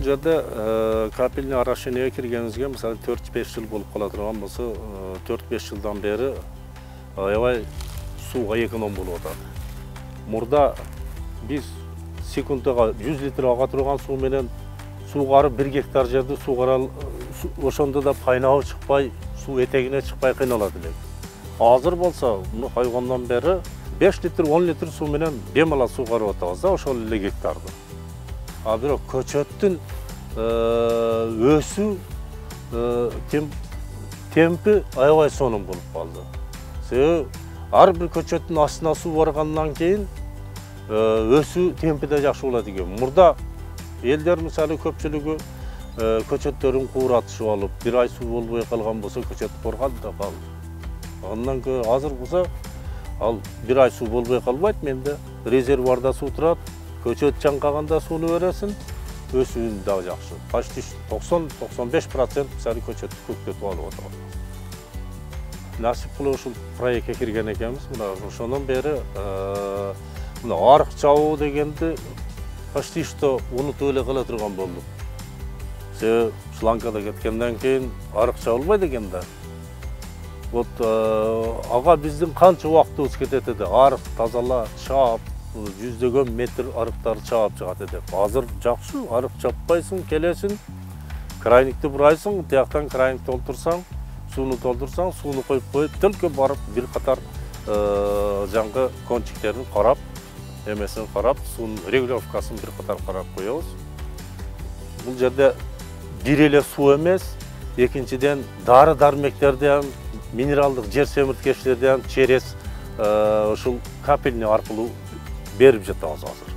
бул жерде капельный орошениеге киргенибизге мисалы 4-5 жыл болуп кала турган болсо, 4-5 жылдан бери аябай сууга эконом болуп атат. Мурда биз секундага 100 литр ага турган суу менен суугарып 1 гектар жерди суугара ошондо да пайнабы чыкпай, суу этегине чыкпай кыйналат элек. Азыр болсо, муну койгондон бери 5 литр, 10 литр суу менен бемалал суугарып атабыз да ошол эле гектарды. А бирок көчөттүн өсүү темпи аябай сонун болуп калды. Себеби ар бир көчөттүн астына суу баргандан кийин өсүү темпи да жакшы болот экен. Мурда элдер мисалы көпчүлүгү көчөттөрүн кууратышып алып, бир ай суу болбой калган болсо көчөт корган да калды. Андан кийин азыр болсо ал бир ай суу болбой калбайт, менде резервуарда суу турат, көчөт чаңкаганда сууну бересиң, өсүүн дагы жакшы. Почти 90-95% мисалы көчөттү көктөтүп алып атат. Насип кылып ушул проектке кирген экенбиз. Мына ошондон бери мына арык чабуу дегенди почти что унутуп эле кала турган болдук. Себеби шлангада кеткенден кийин арык чабылбайт экен да. Вот ага биздин канча убактыбыз кетет эди. Арык тазала, чаап, жүздөгөн метр арыктарды чаап чыгат эди. Азыр жакшы, арык чаппайсың, келесиң, крайникти бурайсың, тияктан крайник толтурсаң, сууну толтурсаң, сууну коюп коюп, только барып бир катар жаңгы кончиктерин карап, эмесин карап, суунун регулировкасын бир катар карап коебуз. Бул жерде бир эле суу эмес, экинчиден дары дармектерден, минералдык жер семирткечтерден через ушул капельный аркылуу берип жатабыз азыр.